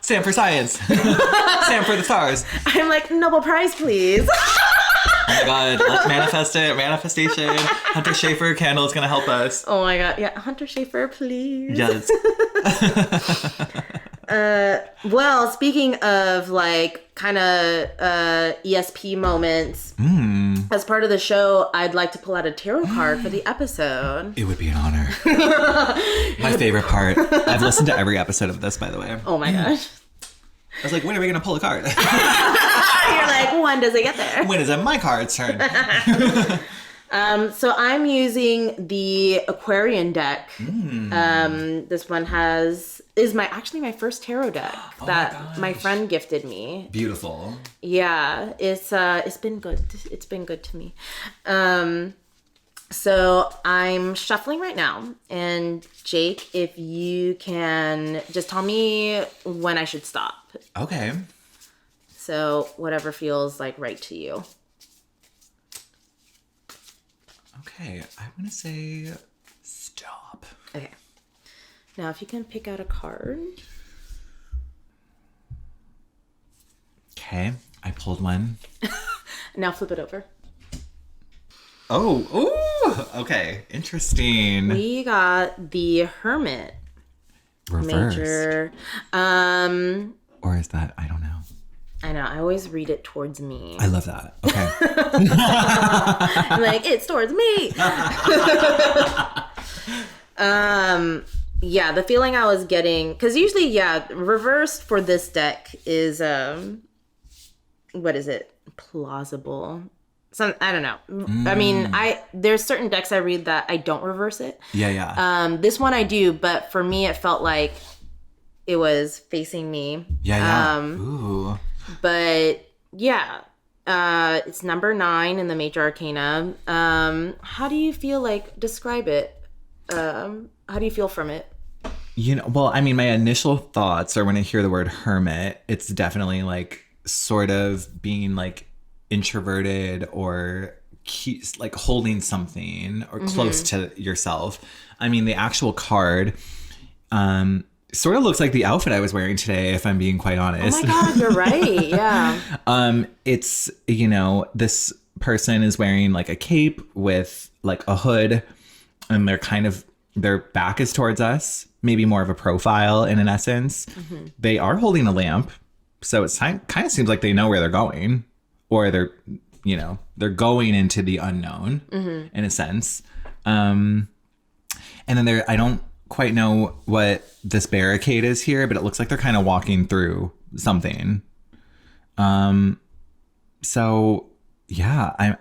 Sam for science. Sam for the stars. I'm like, Nobel Prize, please. Oh my God, let's manifest it. Manifestation. Hunter Schafer candle is going to help us. Oh my God. Yeah. Hunter Schafer, please. Yes. Well, speaking of like kind of ESP moments, as part of the show, I'd like to pull out a tarot card for the episode. It would be an honor. My favorite part. I've listened to every episode of this, by the way. Oh my gosh. I was like, when are we going to pull a card? You're like, when does it get there? When is it my card's turn? So I'm using the Aquarian deck. This one is my first tarot deck that my friend gifted me. Beautiful. Yeah, it's been good. It's been good to me. So I'm shuffling right now, and Jake, if you can just tell me when I should stop. Okay. So whatever feels like right to you. Okay, I'm gonna say stop. Okay. Now if you can pick out a card. Okay, I pulled one. Now flip it over. Oh, okay. Interesting. We got the Hermit. Reversed. Major. Or is that, I don't know. I know. I always read it towards me. I love that. Okay. I'm like, it's towards me. Yeah, the feeling I was getting, because usually, reversed for this deck is, what is it? Plausible. I don't know. I mean, there's certain decks I read that I don't reverse it. Yeah. This one I do, but for me it felt like it was facing me. Yeah. Ooh. But yeah, it's number 9 in the Major Arcana. How do you feel like, describe it? How do you feel from it? Well, I mean, my initial thoughts are when I hear the word hermit, it's definitely like sort of being like introverted or like holding something or close to yourself. I mean, the actual card sort of looks like the outfit I was wearing today, if I'm being quite honest. Oh my God, you're right. Yeah. It's, this person is wearing like a cape with like a hood, and their back is towards us, maybe more of a profile in an essence. They are holding a lamp. So it kind of seems like they know where they're going, or they're going into the unknown in a sense. And then I don't quite know what this barricade is here, but it looks like they're kind of walking through something. So yeah,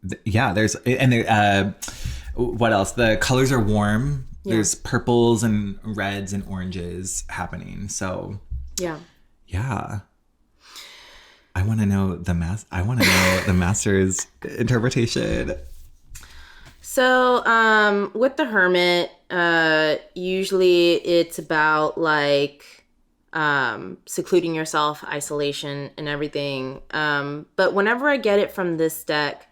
there's, and there, what else? The colors are warm. Yeah. There's purples and reds and oranges happening. So yeah. I want to know the master's interpretation. So, with the hermit, usually it's about like secluding yourself, isolation, and everything. But whenever I get it from this deck,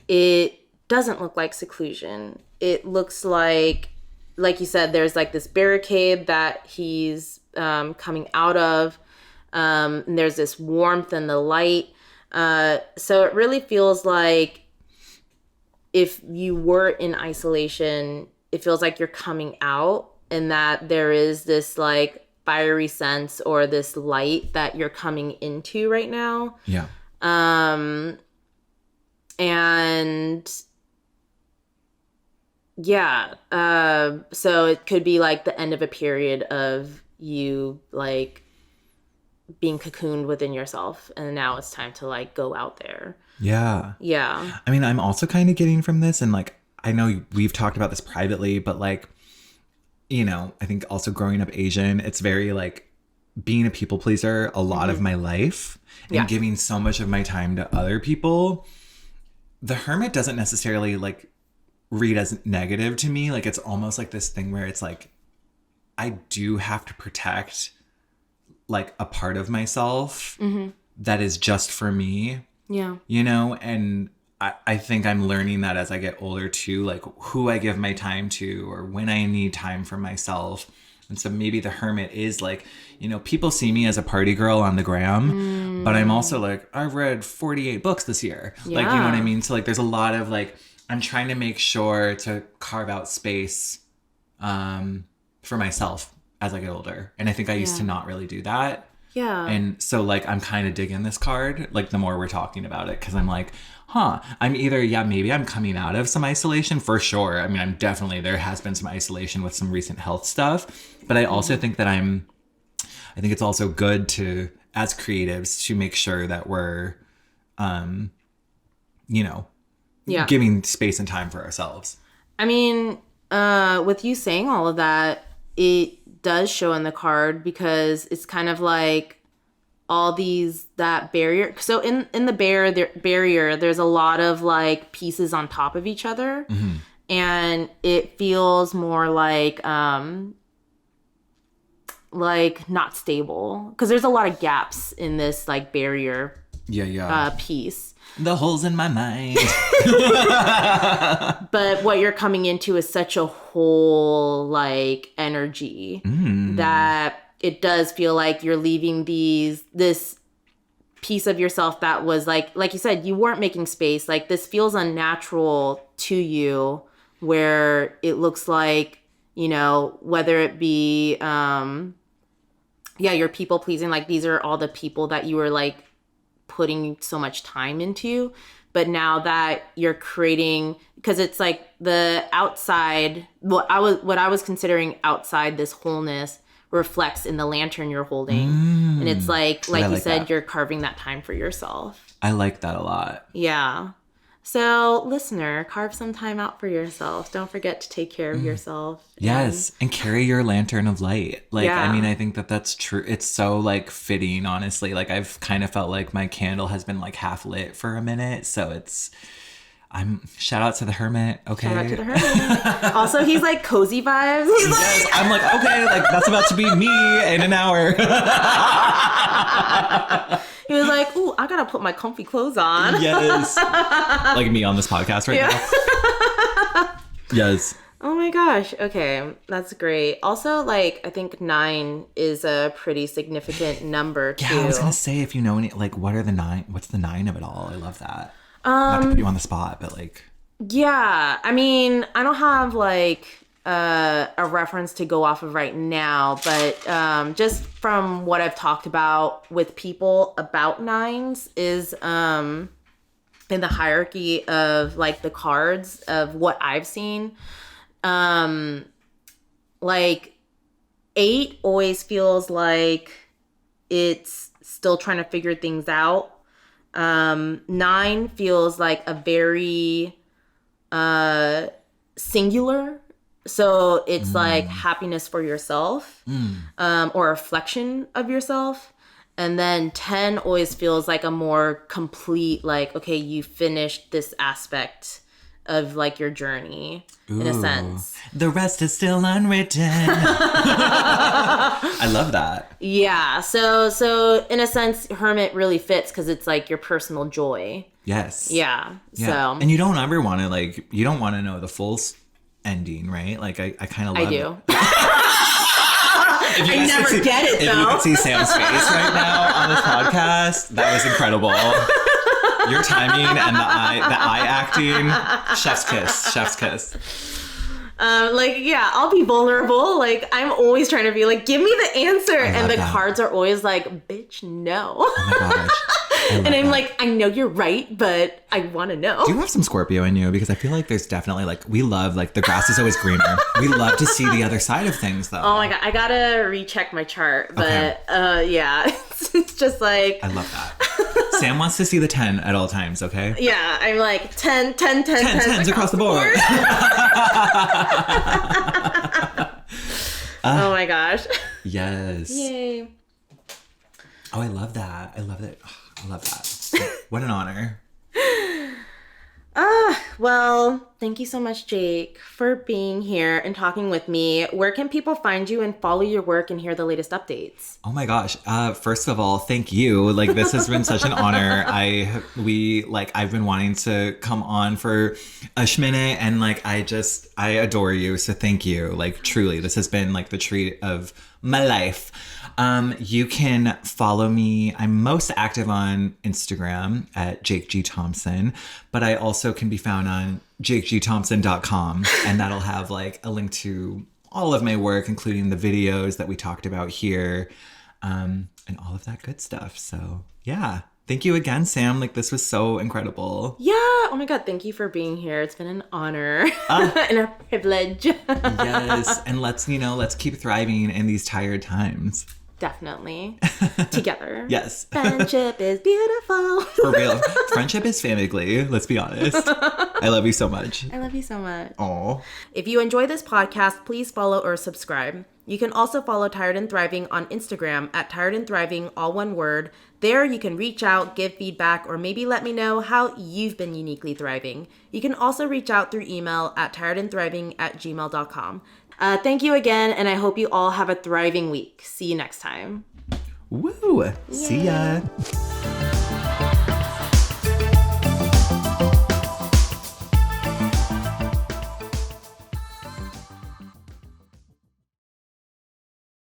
it doesn't look like seclusion. It looks like you said, there's like this barricade that he's coming out of. And there's this warmth and the light. So it really feels like if you were in isolation, it feels like you're coming out, and that there is this like fiery sense or this light that you're coming into right now. Yeah. And yeah, so it could be like the end of a period of you like being cocooned within yourself, and now it's time to like go out there. Yeah. I mean, I'm also kind of getting from this, and like I know we've talked about this privately, but like, I think also growing up Asian, it's very like being a people pleaser a lot of my life, and giving so much of my time to other people. The hermit doesn't necessarily like read as negative to me. Like it's almost like this thing where it's like I do have to protect like a part of myself that is just for me. Yeah. And I think I'm learning that as I get older too, like who I give my time to or when I need time for myself. And so maybe the hermit is like, people see me as a party girl on the gram, but I'm also like, I've read 48 books this year. Yeah. Like, you know what I mean? So like, there's a lot of like, I'm trying to make sure to carve out space for myself as I get older. And I think I used to not really do that. Yeah. And so like, I'm kind of digging this card, like the more we're talking about it, because I'm like, I'm either, maybe I'm coming out of some isolation for sure. I mean, there has been some isolation with some recent health stuff, but I also think that I think it's also good to, as creatives, to make sure that we're, giving space and time for ourselves. I mean, with you saying all of that, it does show in the card, because it's kind of like all that barrier. So in the barrier, there's a lot of like pieces on top of each other, and it feels more like not stable, because there's a lot of gaps in this like barrier piece. The holes in my mind. But what you're coming into is such a whole like energy that it does feel like you're leaving this piece of yourself that was like you said, you weren't making space. Like this feels unnatural to you, where it looks like, whether it be, you're people pleasing. Like these are all the people that you were like putting so much time into, but now that you're creating, because it's like the outside, what I was considering outside this wholeness reflects in the lantern you're holding. And it's like you said, that. you're carving that time for yourself. I like that a lot. Yeah. So, listener, carve some time out for yourself. Don't forget to take care of yourself. Yes, and carry your lantern of light. Like, I mean, I think that that's true. It's so, like, fitting, honestly. Like, I've kind of felt like my candle has been, like, half lit for a minute. So shout out to the hermit, okay? Shout out to the hermit. Also, he's, like, cozy vibes. Yes, I'm like, okay, like, that's about to be me in an hour. He was like, ooh, I gotta put my comfy clothes on. Yes. Like me on this podcast right now. Yes. Oh my gosh. Okay. That's great. Also, like, I think 9 is a pretty significant number too. Yeah, I was gonna say, if you know any, like, what's the 9 of it all? I love that. Not to put you on the spot, but like. Yeah. I mean, I don't have like a reference to go off of right now, but just from what I've talked about with people about 9s is in the hierarchy of like the cards of what I've seen, like 8 always feels like it's still trying to figure things out. 9 feels like a very singular. So it's like happiness for yourself, or a reflection of yourself. And then 10 always feels like a more complete, like, okay, you finished this aspect of like your journey. Ooh, in a sense. The rest is still unwritten. I love that. Yeah. So in a sense, hermit really fits because it's like your personal joy. Yes. Yeah. So. And you don't ever want to, like, you don't want to know the full ending, right? Like, I kind of love I do. I never get it, though. If you could see Sam's face right now on this podcast, that was incredible. Your timing and the eye acting, chef's kiss. Like, yeah, I'll be vulnerable. Like, I'm always trying to be like, give me the answer. And the cards are always like, bitch, no. Oh my gosh. And I'm like, I know you're right, but I want to know. Do you have some Scorpio in you? Because I feel like there's definitely, like, we love, like, the grass is always greener. We love to see the other side of things, though. Oh my God. I gotta recheck my chart. But, yeah, it's just like. I love that. Sam wants to see the 10 at all times, okay? Yeah, I'm like 10 10s across the board. Oh my gosh. Yes. Yay. Oh, I love that. I love it. Oh, I love that. What an honor. Well, thank you so much, Jake, for being here and talking with me. Where can people find you and follow your work and hear the latest updates? Oh my gosh. First of all, thank you. Like, this has been such an honor. I've been wanting to come on for a minute, and like, I adore you. So thank you. Like, truly, this has been like the treat of my life. You can follow me. I'm most active on Instagram at Jake G. Thompson, but I also can be found on jakegthompson.com, and that'll have like a link to all of my work, including the videos that we talked about here, and all of that good stuff. So yeah. Thank you again, Sam. Like, this was so incredible. Yeah. Oh my God. Thank you for being here. It's been an honor and a privilege. Yes. And let's keep thriving in these tired times. Definitely. Together. Yes. Friendship is beautiful. For real. Friendship is family. Let's be honest. I love you so much. I love you so much. Aw. If you enjoy this podcast, please follow or subscribe. You can also follow Tired and Thriving on Instagram at Tired and Thriving, all one word. There you can reach out, give feedback, or maybe let me know how you've been uniquely thriving. You can also reach out through email at tiredandthriving@gmail.com. Thank you again, and I hope you all have a thriving week. See you next time. Woo! Yay. See ya.